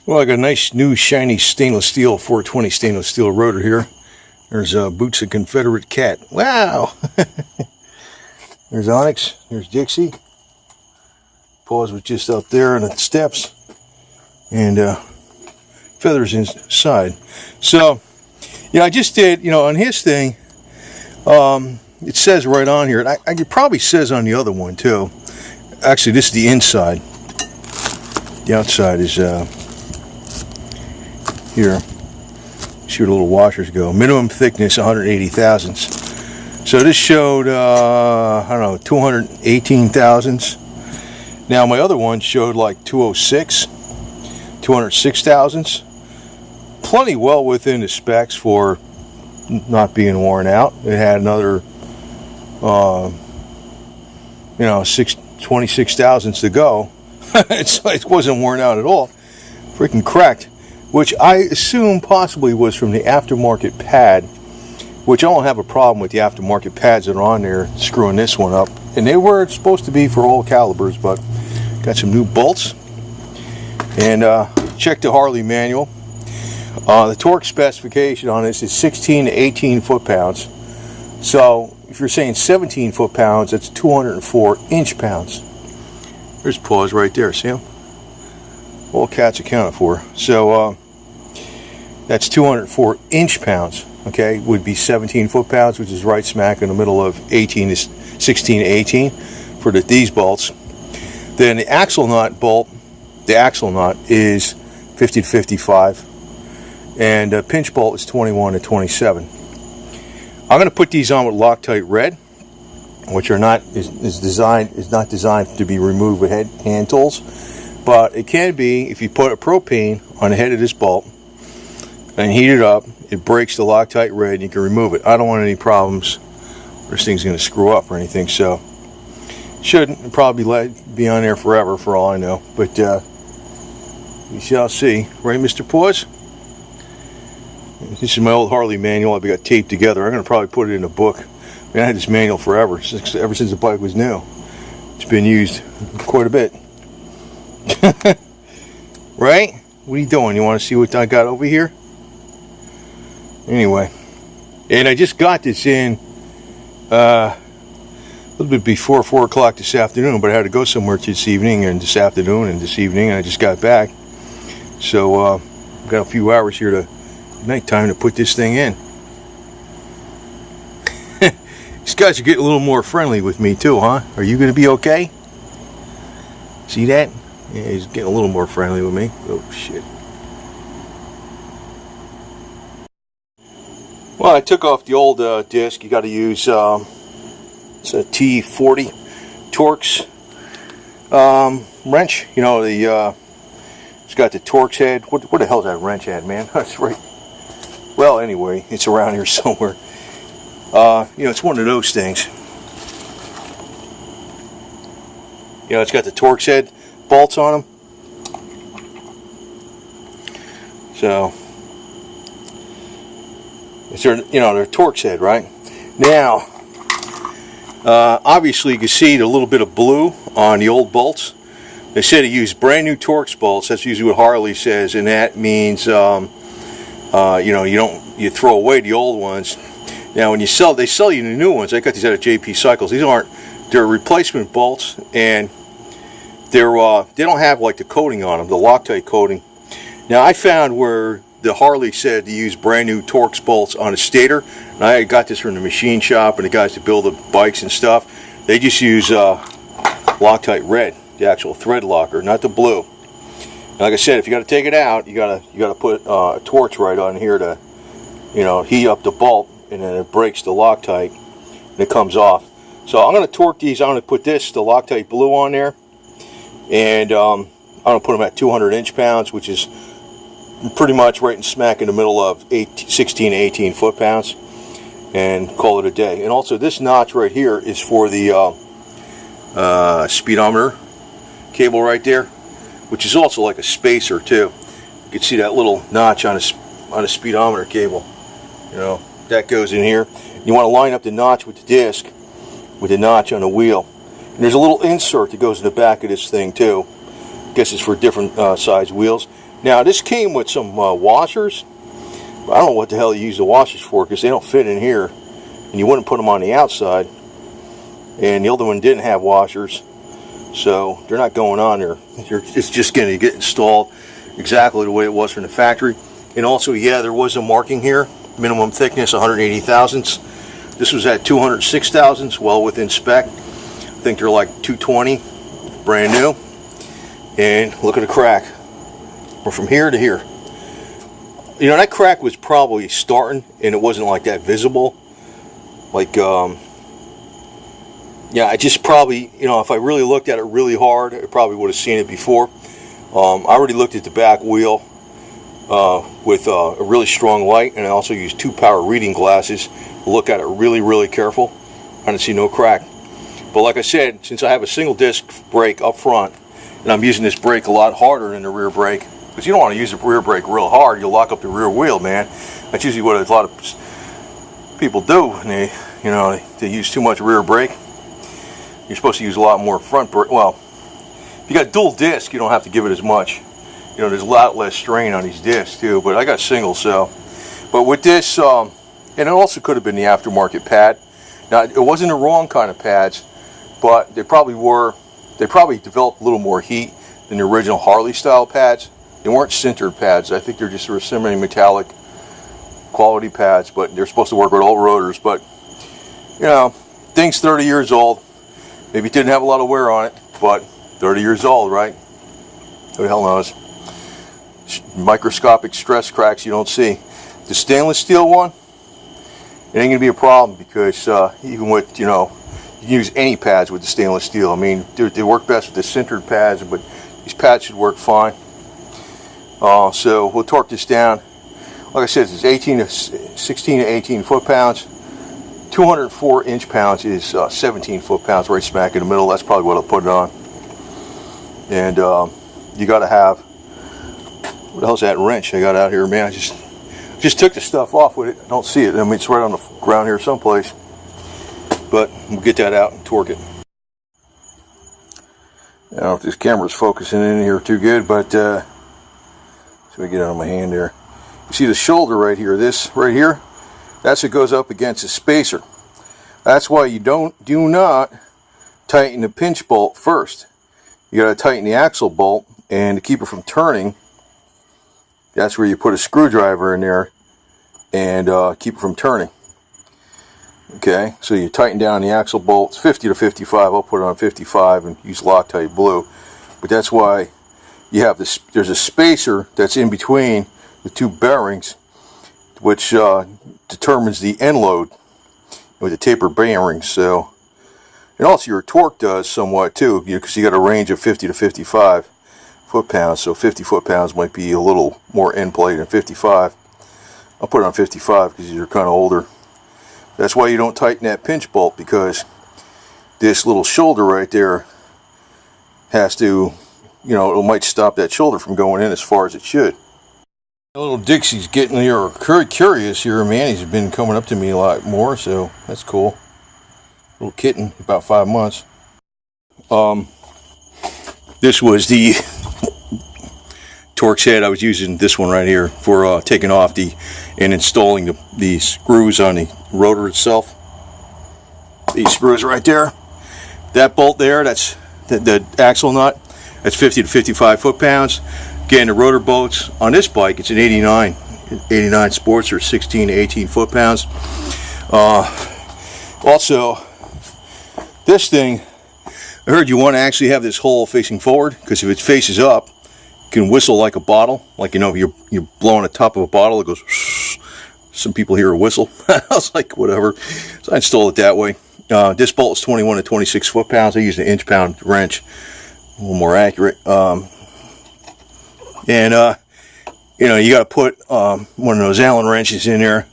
Well, I got a nice new shiny stainless steel 420 stainless steel rotor here. There's Boots a Confederate Cat. Wow! There's Onyx. There's Dixie. Paws was just up there on the steps. And feathers inside. So, I just did, on his thing, it says right on here, and it probably says on the other one too. Actually, this is the inside. The outside is here. See where the little washers go. Minimum thickness 180 thousandths. So this showed, 218 thousandths. Now my other one showed like 206, 206 thousandths. Plenty well within the specs for not being worn out. It had another, 26 thousandths to go. It wasn't worn out at all. Freaking cracked. Which I assume possibly was from the aftermarket pad, which I don't have a problem with the aftermarket pads that are on there screwing this one up. And they were supposed to be for all calibers, but got some new bolts. And check the Harley manual. The torque specification on this is 16 to 18 foot-pounds. So if you're saying 17 foot-pounds, that's 204 inch-pounds. There's paws right there, see them? All cats accounted for. So that's 204 inch-pounds, okay, would be 17 foot-pounds, which is right smack in the middle of 16 to 18 for these bolts. Then the axle nut bolt, the axle nut is 50 to 55, and the pinch bolt is 21 to 27. I'm going to put these on with Loctite red, which are not is not designed to be removed with hand tools, but it can be if you put a propane on the head of this bolt and heat it up. It breaks the Loctite red and you can remove it. I don't want any problems. This thing's going to screw up or anything, so shouldn't. It'll probably be on there forever for all I know, but we shall see. Right, Mr. Paws? This is my old Harley manual. I've got taped together. I'm going to probably put it in a book. I had this manual forever, ever since the bike was new. It's been used quite a bit. Right? What are you doing? You want to see what I got over here? Anyway, and I just got this in a little bit before 4 o'clock this afternoon, but I had to go somewhere this evening and this afternoon and this evening, and I just got back. So I've got a few hours here to nighttime to put this thing in. These guys are getting a little more friendly with me too, huh? Are you going to be okay? See that? Yeah, he's getting a little more friendly with me. Oh, shit. Well, I took off the old disc. You got to use it's a T40 Torx wrench. It's got the Torx head. What the hell is that wrench head, man? That's right. Well, anyway, it's around here somewhere. It's one of those things. It's got the Torx head bolts on them. So they're Torx head, right? Now, obviously you can see the little bit of blue on the old bolts. They said to use brand new Torx bolts. That's usually what Harley says, and that means you throw away the old ones. Now when they sell you the new ones. I got these out of JP Cycles. They're replacement bolts, and they don't have like the coating on them, the Loctite coating. Now I found where the Harley said to use brand new Torx bolts on a stator, and I got this from the machine shop and the guys that build the bikes and stuff. They just use Loctite red, the actual thread locker, not the blue. And like I said, if you got to take it out, you got to put a torch right on here to heat up the bolt, and then it breaks the Loctite and it comes off. So I'm going to torque these. I'm going to put the Loctite blue on there, and I'm going to put them at 200 inch-pounds, which is pretty much right in smack in the middle of 16 to 18 foot-pounds, and call it a day. And also this notch right here is for the speedometer cable right there, which is also like a spacer too. You can see that little notch on a speedometer cable. That goes in here. You want to line up the notch with the disc, with the notch on the wheel. And there's a little insert that goes in the back of this thing too. I guess it's for different size wheels. Now this came with some washers. I don't know what the hell you use the washers for, because they don't fit in here, and you wouldn't put them on the outside. And the other one didn't have washers, so they're not going on there. It's just going to get installed exactly the way it was from the factory. And also, yeah, there was a marking here, minimum thickness 180 thousandths. This was at 206 thousandths, well within spec. I think they're like 220, brand new. And look at the crack. We're from here to here. You know, that crack was probably starting, and it wasn't like that visible. Like, yeah, I just probably, you know, if I really looked at it really hard, I probably would have seen it before. I already looked at the back wheel with a really strong light, and I also used 2 power reading glasses to look at it really, really careful. I didn't see no crack. But like I said, since I have a single disc brake up front, and I'm using this brake a lot harder than the rear brake, because you don't want to use the rear brake real hard, you'll lock up the rear wheel, man. That's usually what a lot of people do, and they use too much rear brake. You're supposed to use a lot more front brake. Well, if you got dual disc, you don't have to give it as much. You know, there's a lot less strain on these discs too, but I got single, so. But with this, and it also could have been the aftermarket pad. Now, it wasn't the wrong kind of pads, but they probably developed a little more heat than the original Harley style pads. They weren't sintered pads. I think they're just sort of semi-metallic quality pads, but they're supposed to work with all rotors. But, you know, thing's 30 years old. Maybe it didn't have a lot of wear on it, but 30 years old, right? Who the hell knows? Microscopic stress cracks you don't see. The stainless steel one, it ain't gonna be a problem, because even with, you know, you can use any pads with the stainless steel. I mean, they work best with the sintered pads, but these pads should work fine. So we'll torque this down. Like I said, it's 16 to 18 foot-pounds. 204 inch-pounds is 17 foot-pounds, right smack in the middle. That's probably what I'll put it on. And you got to have, what the hell's that wrench I got out here, man? I just took the stuff off with it. I don't see it. I mean, it's right on the ground here someplace. But we'll get that out and torque it. I don't know if this camera's focusing in here too good, but let me get it on my hand there. You see the shoulder right here, this right here? That's what goes up against a spacer. That's why you do not tighten the pinch bolt first. You got to tighten the axle bolt, and to keep it from turning, that's where you put a screwdriver in there and keep it from turning. Okay, so you tighten down the axle bolt. It's 50 to 55. I'll put it on 55 and use Loctite blue. But that's why you have this. There's a spacer that's in between the 2 bearings, which determines the end load with the taper bearings. So, and also your torque does somewhat too, because you got a range of 50 to 55 foot-pounds. So 50 foot-pounds might be a little more end play than 55. I'll put it on 55 because these are kind of older. That's why you don't tighten that pinch bolt, because this little shoulder right there has to, you know, it might stop that shoulder from going in as far as it should. Little Dixie's getting here, curious here, man. He's been coming up to me a lot more, so that's cool. Little kitten, about 5 months. This was the Torx head. I was using this one right here for taking off and installing the screws on the rotor itself. These screws right there. That bolt there, that's the axle nut. That's 50 to 55 foot-pounds. Again, the rotor bolts on this bike, it's an 89 Sportster, 16 to 18 foot-pounds. Also, this thing, I heard you want to actually have this hole facing forward, because if it faces up, it can whistle like a bottle. Like, you know, you're blowing the top of a bottle, it goes. Some people hear a whistle. I was like, whatever. So I installed it that way. This bolt is 21 to 26 foot-pounds. I used an inch-pound wrench, a little more accurate. You know, you got to put one of those Allen wrenches in there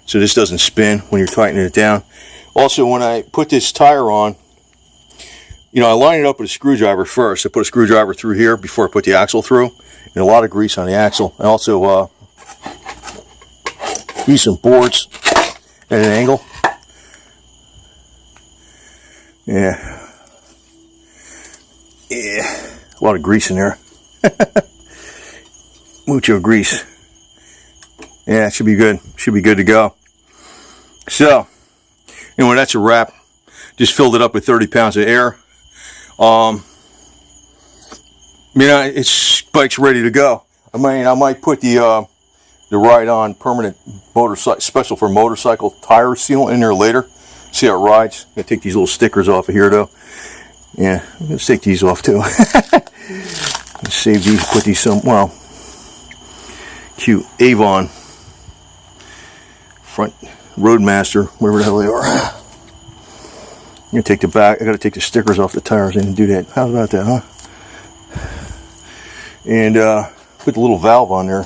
so this doesn't spin when you're tightening it down. Also, when I put this tire on, you know, I line it up with a screwdriver first. I put a screwdriver through here before I put the axle through, and a lot of grease on the axle. I also use some boards at an angle. Yeah, a lot of grease in there. mucho grease. Yeah, it should be good. Should be good to go. So, anyway, that's a wrap. Just filled it up with 30 pounds of air. It's bike's ready to go. I mean, I might put the ride-on permanent motorcycle, special for motorcycle tire sealant in there later. See how it rides. I'm gonna take these little stickers off of here though. Yeah, I'm gonna take these off too. Let's save these. Put these well, cute Avon front Roadmaster, whatever the hell they are. I'm gonna take the back. I gotta take the stickers off the tires and do that. How about that, huh? And put the little valve on there.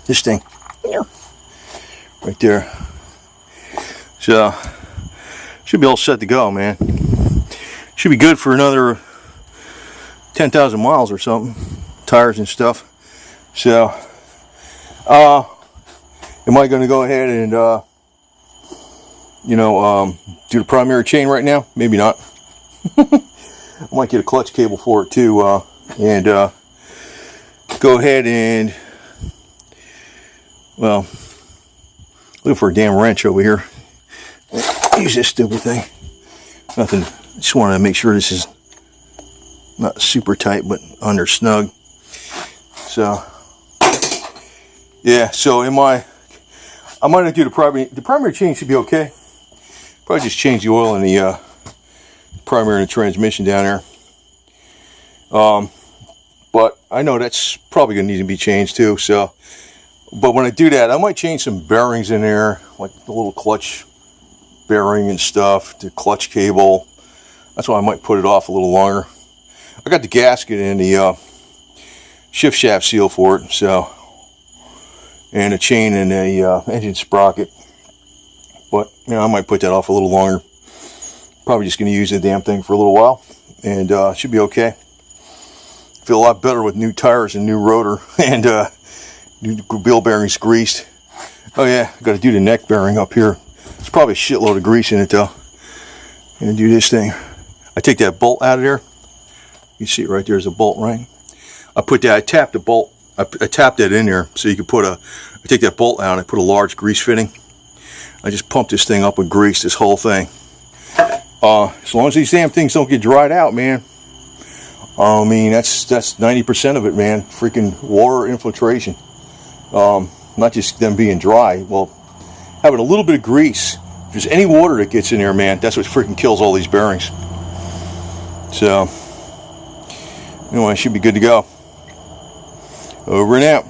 This thing, right there. So should be all set to go, man. Should be good for another 10,000 miles or something. Tires and stuff. So, am I going to go ahead and do the primary chain right now? Maybe not. I might get a clutch cable for it too, and go ahead and, well, look for a damn wrench over here. Use this stupid thing. Nothing. Just wanted to make sure this is not super tight, but under snug. So, yeah. So I might do the primary. The primary chain should be okay. Probably just change the oil in the primary and the transmission down there. But I know that's probably gonna need to be changed too. So, but when I do that, I might change some bearings in there, like the little clutch bearing and stuff, the clutch cable. That's why I might put it off a little longer. I got the gasket and the shift shaft seal for it, so, and a chain and a engine sprocket. But I might put that off a little longer. Probably just going to use the damn thing for a little while, and should be okay. Feel a lot better with new tires and new rotor and new wheel bearings greased. Oh yeah, got to do the neck bearing up here. There's probably a shitload of grease in it though. And do this thing. I take that bolt out of there. You see it right there's a bolt, right? I tapped the bolt. I tapped that in there so you could I take that bolt out and I put a large grease fitting. I just pumped this thing up with grease, this whole thing. As long as these damn things don't get dried out, man. I mean, that's 90% of it, man. Freaking water infiltration. Not just them being dry. Well, having a little bit of grease. If there's any water that gets in there, man, that's what freaking kills all these bearings. So, anyway, I should be good to go. Over and out.